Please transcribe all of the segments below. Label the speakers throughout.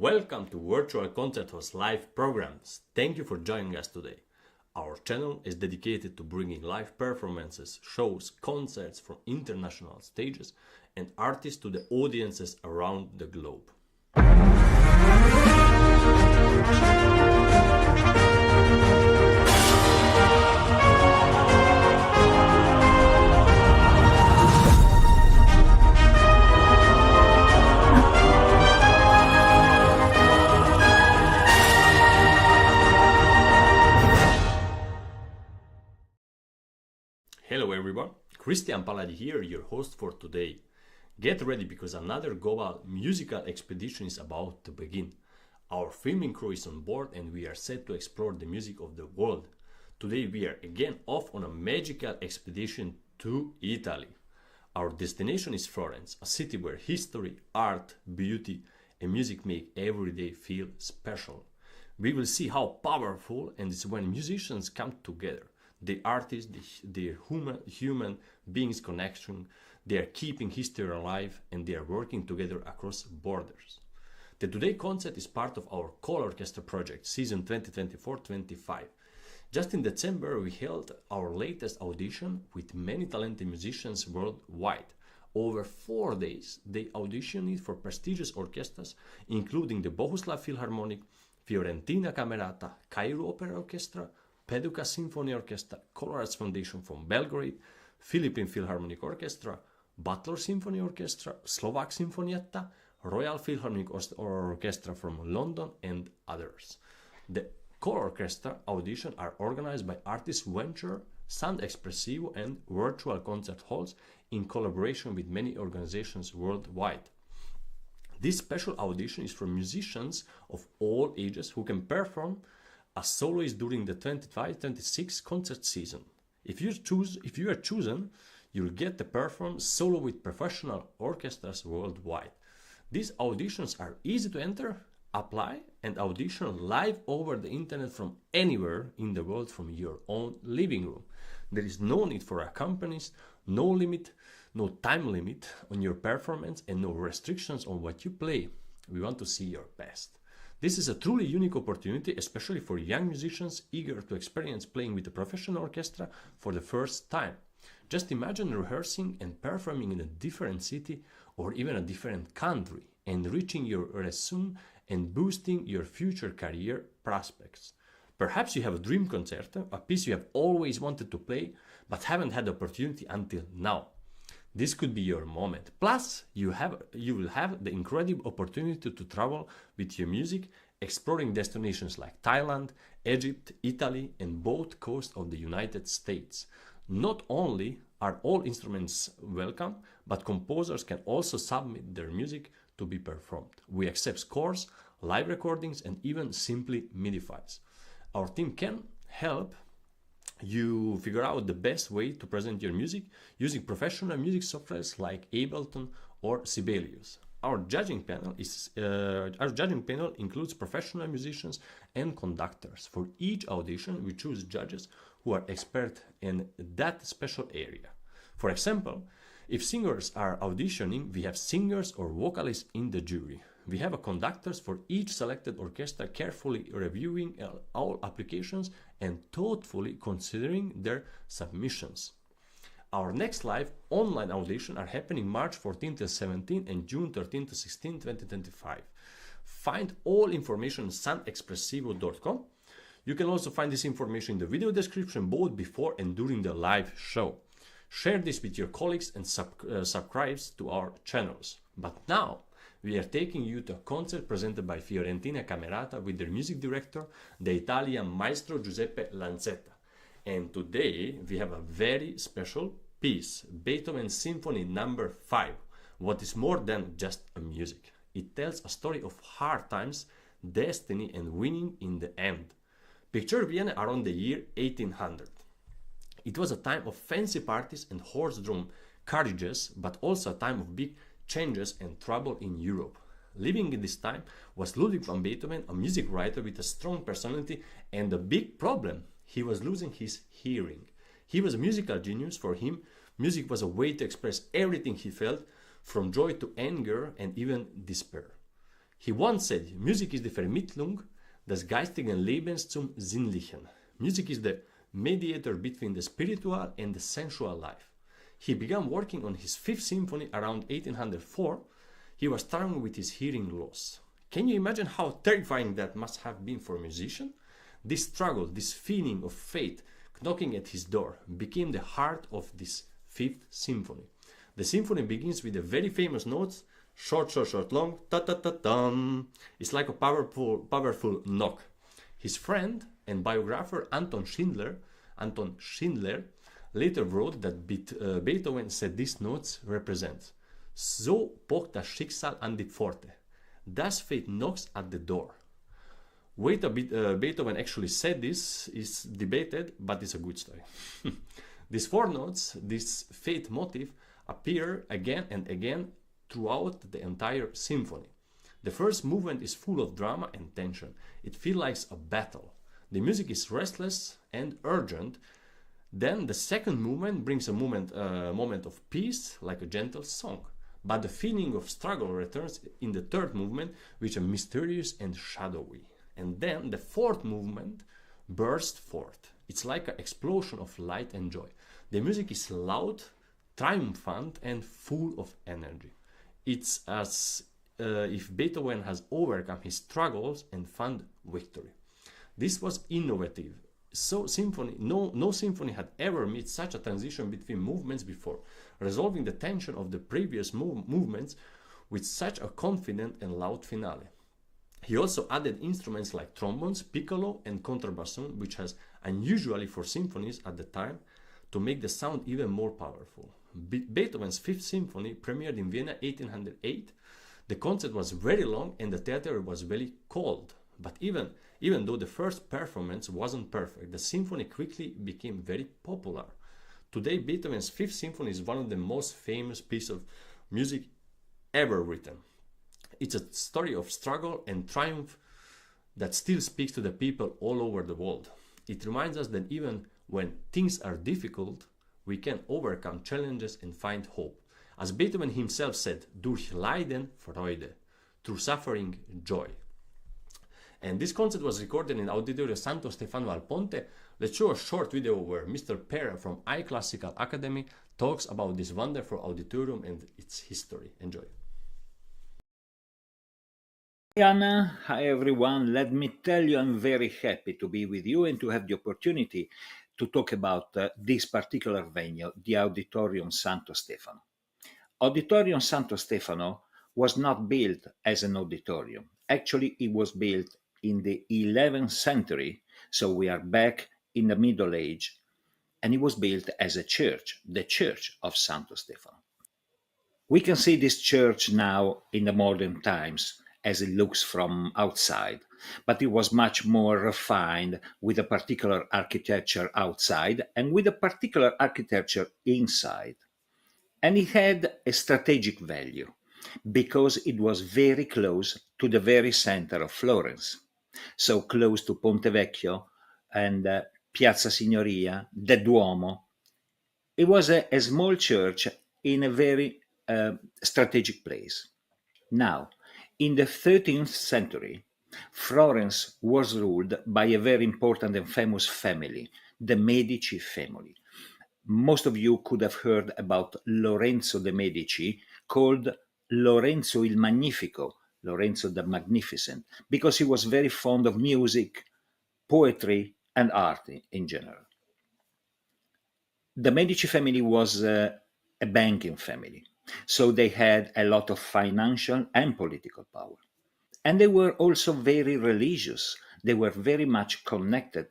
Speaker 1: Welcome to Virtual Concert Host live programs. Thank you for joining us today. Our channel is dedicated to bringing live performances, shows, concerts from international stages and artists to the audiences around the globe. Hello everyone, Christian Paladi here, your host for today. Get ready because another global musical expedition is about to begin. Our filming crew is on board and we are set to explore the music of the world. Today we are again off on a magical expedition to Italy. Our destination is Florence, a city where history, art, beauty and music make every day feel special. We will see how powerful and it's when musicians come together. The artists, the human beings connection, they are keeping history alive and they are working together across borders. The Today concert is part of our colOrchestra project, season 2024-25. Just in December, we held our latest audition with many talented musicians worldwide. Over 4 days, they auditioned for prestigious orchestras, including the Bohuslav Philharmonic, Florentina Camerata, Cairo Opera Orchestra, Paducah Symphony Orchestra, colOrchestra Foundation from Belgrade, Philippine Philharmonic Orchestra, Butler Symphony Orchestra, Slovak Sinfonietta, Royal Philharmonic Orchestra from London, and others. The colOrchestra auditions are organized by Artists Venture, Sound Expressivo, and Virtual Concert Halls in collaboration with many organizations worldwide. This special audition is for musicians of all ages who can perform as soloist during the 25-26 concert season. If you are chosen, you'll get to perform solo with professional orchestras worldwide. These auditions are easy to enter, apply, and audition live over the internet from anywhere in the world from your own living room. There is no need for accompanist, no time limit on your performance, and no restrictions on what you play. We want to see your best. This is a truly unique opportunity, especially for young musicians eager to experience playing with a professional orchestra for the first time. Just imagine rehearsing and performing in a different city or even a different country, enriching your resume and boosting your future career prospects. Perhaps you have a dream concerto, a piece you have always wanted to play but haven't had the opportunity until now. This could be your moment. Plus, you will have the incredible opportunity to travel with your music, exploring destinations like Thailand, Egypt, Italy, and both coasts of the United States. Not only are all instruments welcome, but composers can also submit their music to be performed. We accept scores, live recordings, and even simply MIDI files. Our team can help you figure out the best way to present your music using professional music softwares like Ableton or Sibelius. Our judging panel includes professional musicians and conductors. For each audition, we choose judges who are expert in that special area. For example, if singers are auditioning, we have singers or vocalists in the jury. We have conductors for each selected orchestra carefully reviewing all applications and thoughtfully considering their submissions. Our next live online audition are happening March 14 to 17 and June 13 to 16, 2025. Find all information on soundexpressivo.com. You can also find this information in the video description both before and during the live show. Share this with your colleagues and subscribe to our channels. But now, we are taking you to a concert presented by Florentina Camerata with their music director, the Italian Maestro Giuseppe Lanzetta. And today we have a very special piece, Beethoven Symphony No. 5. What is more than just a music. It tells a story of hard times, destiny and winning in the end. Picture Vienna around the year 1800. It was a time of fancy parties and horse-drawn carriages, but also a time of big changes and trouble in Europe. Living in this time was Ludwig van Beethoven, a music writer with a strong personality and a big problem. He was losing his hearing. He was a musical genius. For him, music was a way to express everything he felt, from joy to anger and even despair. He once said, Music is die Vermittlung des geistigen Lebens zum Sinnlichen. Music is the mediator between the spiritual and the sensual life. He began working on his Fifth Symphony around 1804. He was struggling with his hearing loss. Can you imagine how terrifying that must have been for a musician? This struggle, this feeling of fate knocking at his door, became the heart of this Fifth Symphony. The symphony begins with the very famous notes, short, short, short, long, ta-ta-ta-dum. It's like a powerful knock. His friend and biographer Anton Schindler, later wrote that Beethoven said these notes represent So pocht das Schicksal an die Pforte. Thus fate knocks at the door. Whether Beethoven actually said this is debated, but it's a good story. These four notes, this fate motif, appear again and again throughout the entire symphony. The first movement is full of drama and tension. It feels like a battle. The music is restless and urgent. Then the second movement brings a moment of peace, like a gentle song. But the feeling of struggle returns in the third movement, which is mysterious and shadowy. And then the fourth movement bursts forth. It's like an explosion of light and joy. The music is loud, triumphant, and full of energy. It's as if Beethoven has overcome his struggles and found victory. This was innovative. No symphony had ever made such a transition between movements before, resolving the tension of the previous movements with such a confident and loud finale. He also added instruments like trombones, piccolo, and contrabassoon, which was unusually for symphonies at the time, to make the sound even more powerful. Beethoven's Fifth Symphony premiered in Vienna 1808. The concert was very long and the theater was very cold. But even though the first performance wasn't perfect, the symphony quickly became very popular. Today, Beethoven's Fifth Symphony is one of the most famous pieces of music ever written. It's a story of struggle and triumph that still speaks to the people all over the world. It reminds us that even when things are difficult, we can overcome challenges and find hope. As Beethoven himself said, durch Leiden Freude, through suffering joy. And this concert was recorded in Auditorio Santo Stefano al Ponte. Let's show a short video where Mr. Pera from iClassical Academy talks about this wonderful auditorium and its history. Enjoy.
Speaker 2: Hi Anna, hi everyone. Let me tell you, I'm very happy to be with you and to have the opportunity to talk about this particular venue, the Auditorium Santo Stefano. Auditorium Santo Stefano was not built as an auditorium. Actually, it was built in the 11th century, so we are back in the Middle Age, and it was built as a church, the Church of Santo Stefano. We can see this church now in the modern times as it looks from outside, but it was much more refined with a particular architecture outside and with a particular architecture inside. And it had a strategic value because it was very close to the very center of Florence, so close to Ponte Vecchio and Piazza Signoria, the Duomo. It was a small church in a very strategic place. Now, in the 13th century, Florence was ruled by a very important and famous family, the Medici family. Most of you could have heard about Lorenzo de' Medici, called Lorenzo il Magnifico, Lorenzo the Magnificent, because he was very fond of music, poetry, and art in general. The Medici family was a banking family, so they had a lot of financial and political power. And they were also very religious. They were very much connected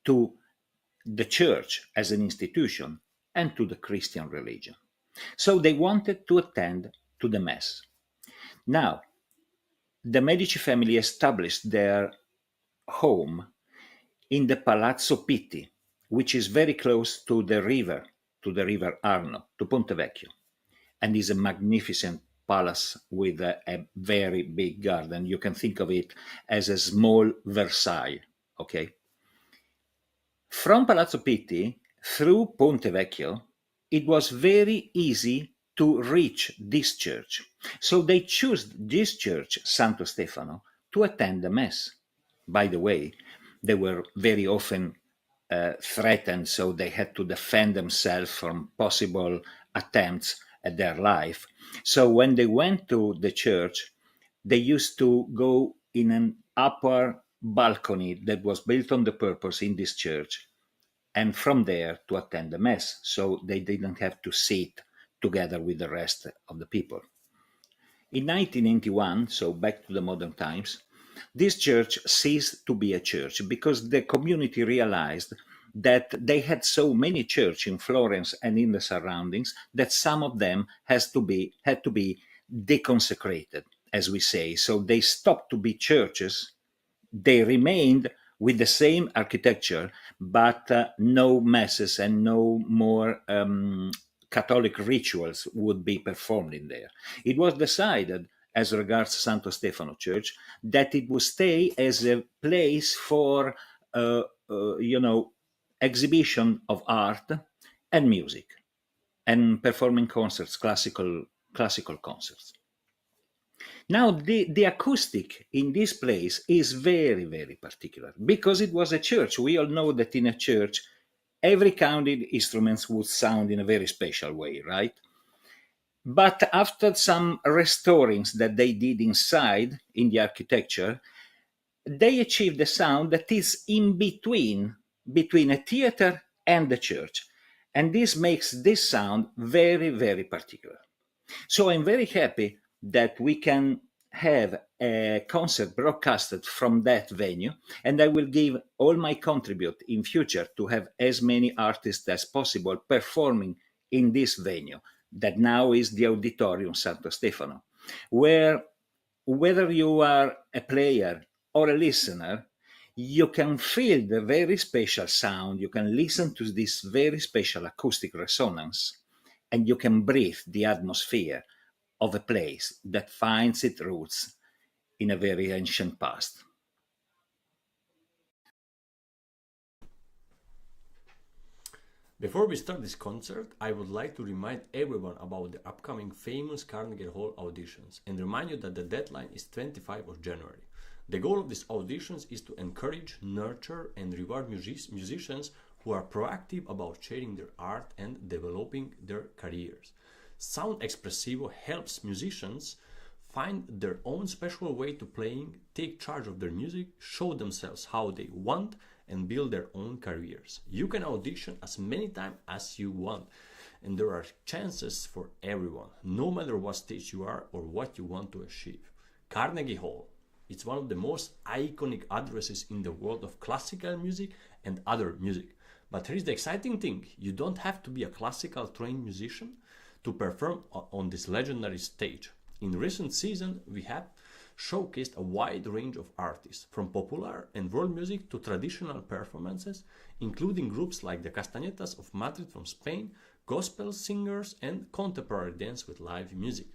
Speaker 2: to the church as an institution and to the Christian religion. So they wanted to attend to the Mass. Now, the Medici family established their home in the Palazzo Pitti, which is very close to the river Arno, to Ponte Vecchio, and is a magnificent palace with a very big garden. You can think of it as a small Versailles, okay? From Palazzo Pitti through Ponte Vecchio, it was very easy to reach this church. So they choose this church, Santo Stefano, to attend the Mass. By the way, they were very often threatened, so they had to defend themselves from possible attempts at their life. So when they went to the church, they used to go in an upper balcony that was built on the purpose in this church, and from there to attend the Mass, so they didn't have to sit together with the rest of the people. In 1991, so back to the modern times, this church ceased to be a church because the community realized that they had so many churches in Florence and in the surroundings that some of them had to be deconsecrated, as we say. So they stopped to be churches. They remained with the same architecture, but no masses and no more Catholic rituals would be performed in there. It was decided, as regards Santo Stefano Church, that it would stay as a place for, exhibition of art and music, and performing concerts, classical concerts. Now, the acoustic in this place is very, very particular because it was a church. We all know that in a church, every counted instruments would sound in a very special way, right? But after some restorings that they did inside in the architecture, they achieved a sound that is in between a theater and the church. And this makes this sound very, very particular. So I'm very happy that we can have a concert broadcasted from that venue, and I will give all my contribute in future to have as many artists as possible performing in this venue that now is the Auditorium Santo Stefano, where whether you are a player or a listener, you can feel the very special sound, you can listen to this very special acoustic resonance, and you can breathe the atmosphere of a place that finds its roots in a very ancient past.
Speaker 1: Before we start this concert, I would like to remind everyone about the upcoming famous Carnegie Hall auditions and remind you that the deadline is 25th of January. The goal of these auditions is to encourage, nurture, and reward musicians who are proactive about sharing their art and developing their careers. Sound Espressivo helps musicians find their own special way to playing, take charge of their music, show themselves how they want, and build their own careers. You can audition as many times as you want, and there are chances for everyone, no matter what stage you are or what you want to achieve. Carnegie Hall. It's one of the most iconic addresses in the world of classical music and other music. But here is the exciting thing. You don't have to be a classical trained musician to perform on this legendary stage. In recent season, we have showcased a wide range of artists, from popular and world music to traditional performances, including groups like the Castañetas of Madrid from Spain, gospel singers, and contemporary dance with live music.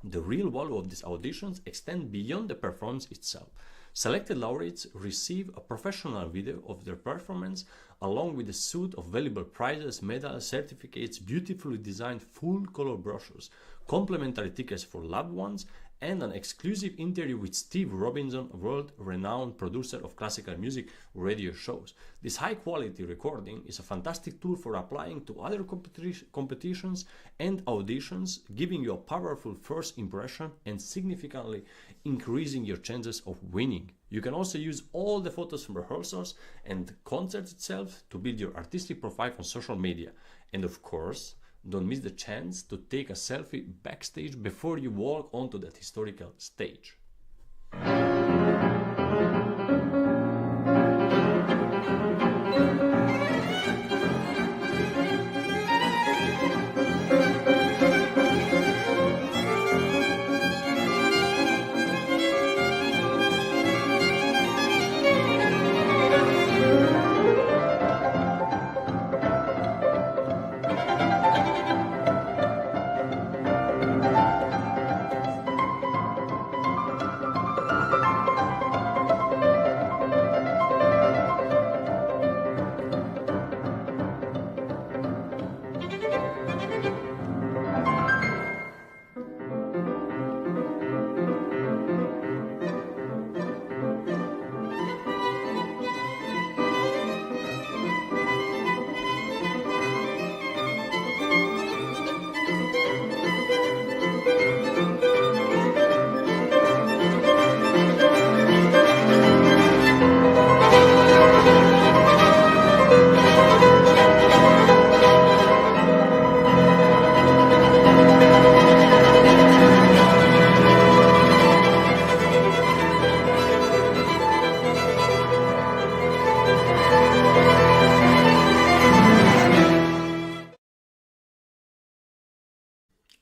Speaker 1: The real value of these auditions extend beyond the performance itself. Selected laureates receive a professional video of their performance along with a suite of valuable prizes, medals, certificates, beautifully designed full-color brochures, complimentary tickets for loved ones, and an exclusive interview with Steve Robinson, world-renowned producer of classical music radio shows. This high-quality recording is a fantastic tool for applying to other competitions and auditions, giving you a powerful first impression and significantly increasing your chances of winning. You can also use all the photos from rehearsals and concerts itself to build your artistic profile on social media. And of course, don't miss the chance to take a selfie backstage before you walk onto that historical stage.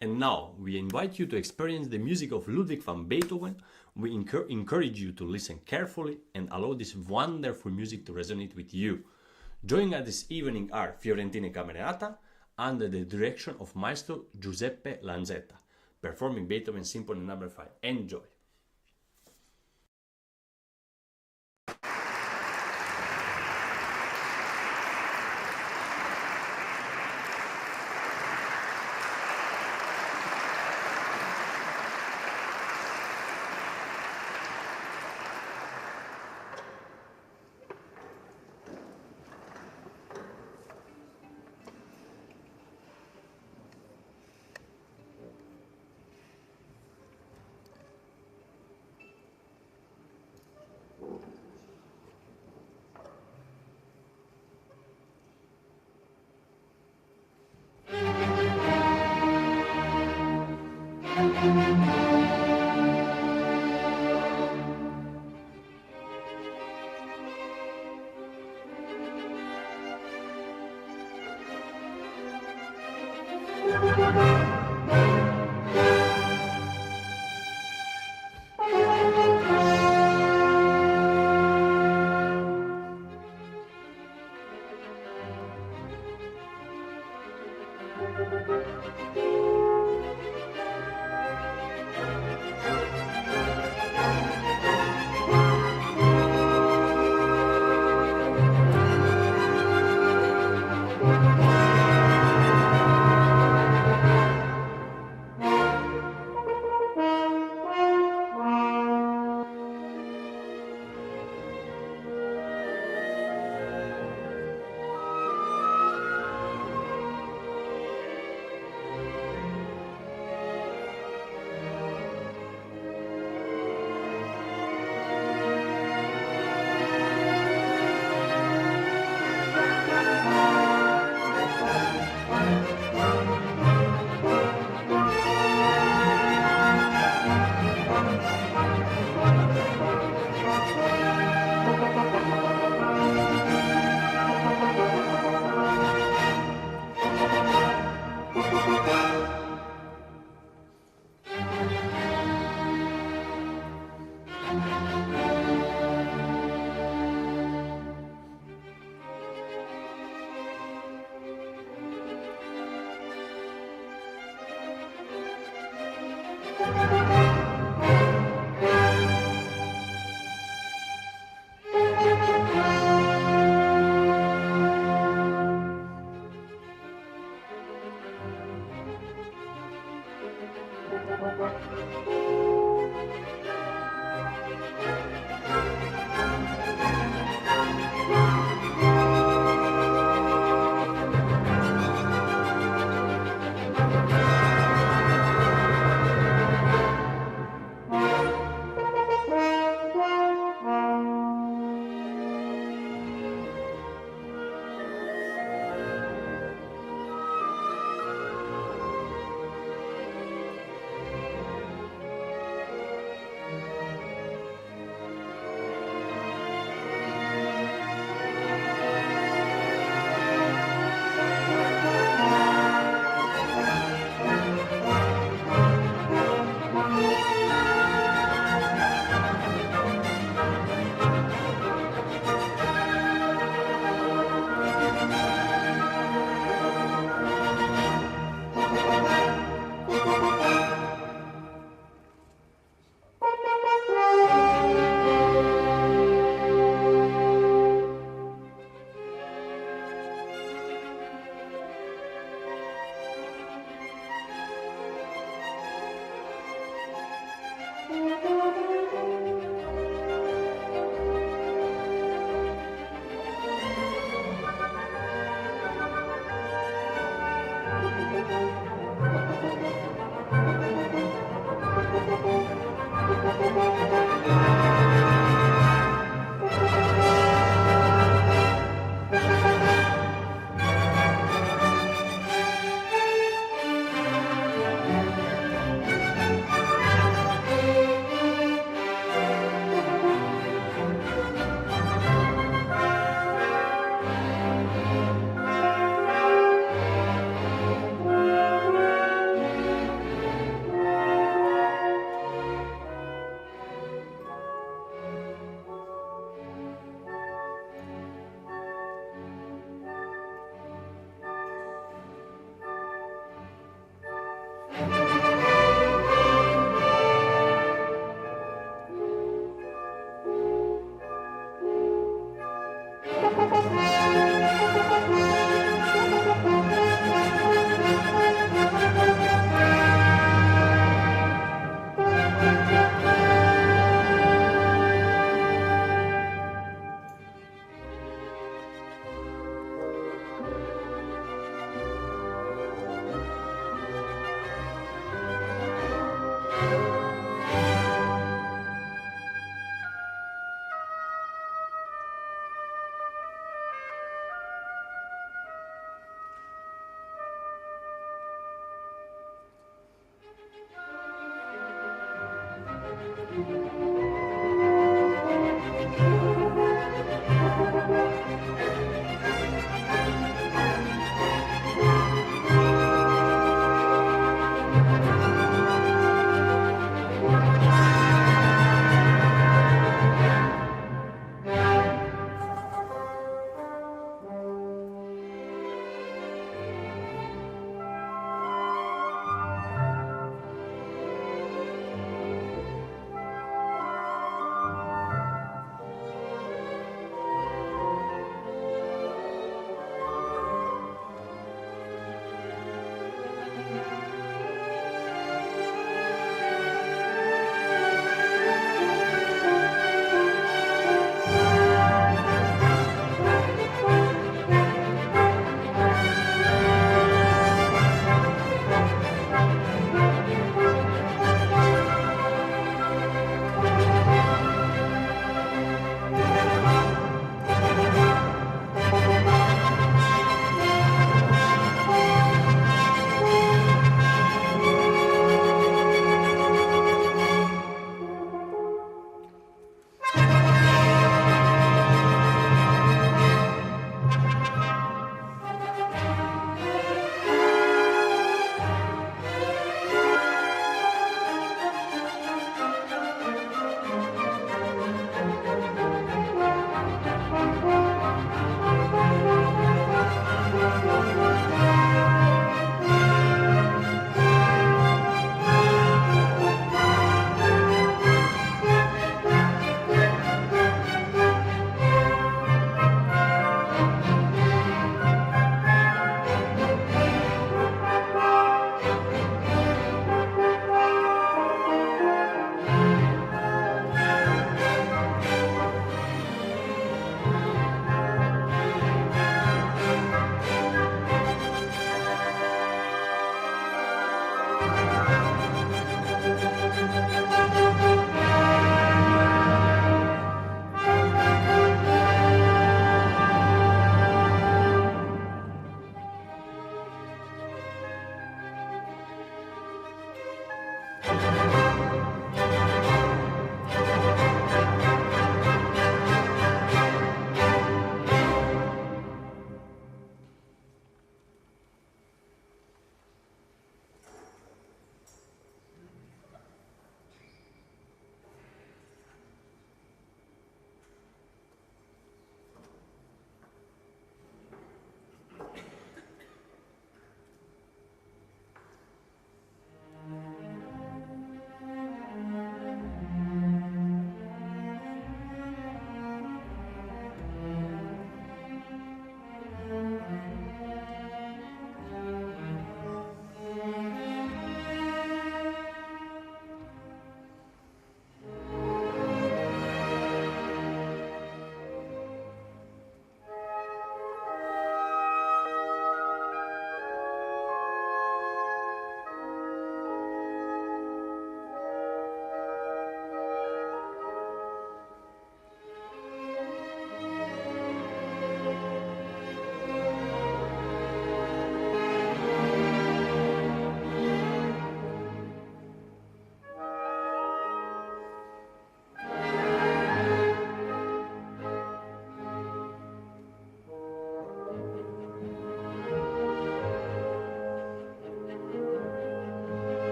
Speaker 1: And now we invite you to experience the music of Ludwig van Beethoven. We encourage you to listen carefully and allow this wonderful music to resonate with you. Joining us this evening are Florentina Camerata under the direction of Maestro Giuseppe Lanzetta, performing Beethoven Symphony No. 5. Enjoy!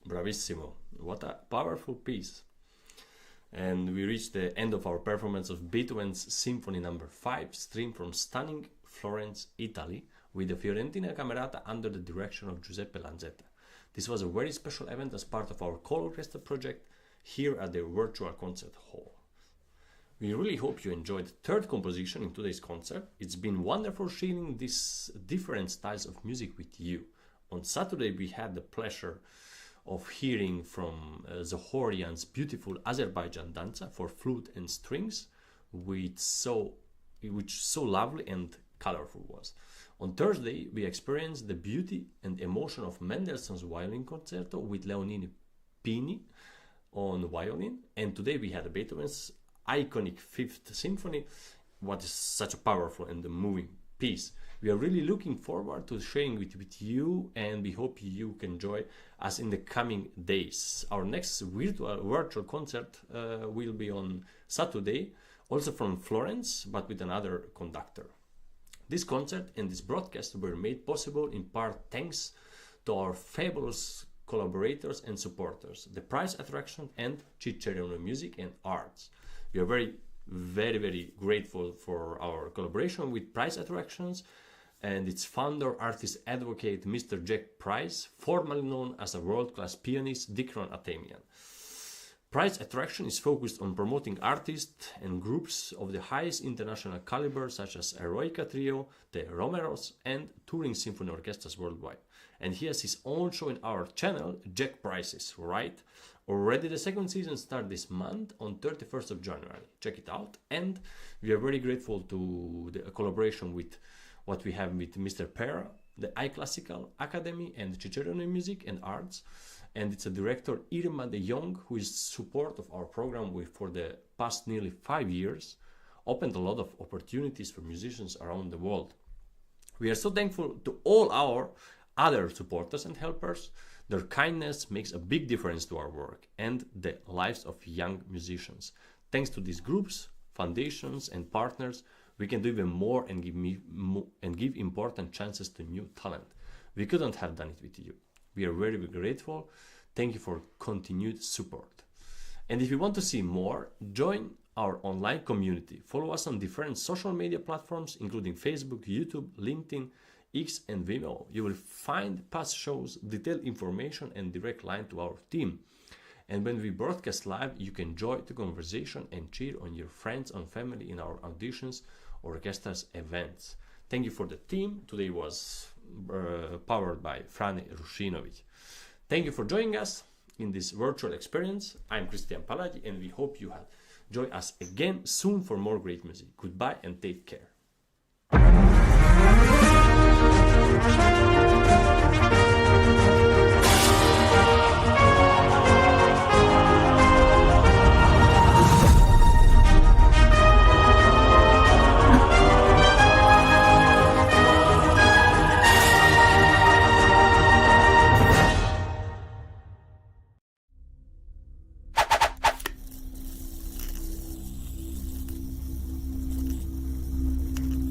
Speaker 1: Bravissimo. What a powerful piece. And we reached the end of our performance of Beethoven's Symphony No. 5, streamed from stunning Florence, Italy, with the Florentina Camerata under the direction of Giuseppe Lanzetta. This was a very special event as part of our colOrchestra project here at the virtual concert hall. We really hope you enjoyed the third composition in today's concert. It's been wonderful sharing these different styles of music with you. On Saturday we had the pleasure of hearing from Zohorian's beautiful Azerbaijan danza for flute and strings, which so lovely and colorful was. On Thursday, we experienced the beauty and emotion of Mendelssohn's violin concerto with Leonine Pini on violin, and today we had Beethoven's iconic Fifth Symphony, what is such a powerful and moving piece. We are really looking forward to sharing it with you, and we hope you can join us in the coming days. Our next virtual concert will be on Saturday, also from Florence, but with another conductor. This concert and this broadcast were made possible in part thanks to our fabulous collaborators and supporters, the prize attraction and Cicerone Music and Arts. We are very grateful for our collaboration with Prize Attractions and its founder, artist, advocate, Mr. Jack Price, formerly known as a world-class pianist, Dikron Atemian. Prize Attraction is focused on promoting artists and groups of the highest international caliber, such as Eroica Trio, the Romeros, and touring symphony orchestras worldwide. And he has his own show in our channel, Jack Price's, right? Already the second season starts this month on 31st of January. Check it out. And we are very grateful to the collaboration with what we have with Mr. Pera, the iClassical Academy, and Cicerone Music and Arts. And it's a director, Irma de Jong, who is support of our program for the past nearly 5 years, opened a lot of opportunities for musicians around the world. We are so thankful to all our other supporters and helpers. Their kindness makes a big difference to our work and the lives of young musicians. Thanks to these groups, foundations, and partners, we can do even more and give important chances to new talent. We couldn't have done it with you. We are very grateful. Thank you for continued support. And if you want to see more, join our online community. Follow us on different social media platforms, including Facebook, YouTube, LinkedIn, X, and Vimeo. You will find past shows, detailed information, and direct line to our team. And when we broadcast live, you can join the conversation and cheer on your friends and family in our auditions or orchestras events. Thank you for the team. Today was powered by Frane Rushinovic. Thank you for joining us in this virtual experience. I'm Christian Palagi, and we hope you will join us again soon for more great music. Goodbye and take care.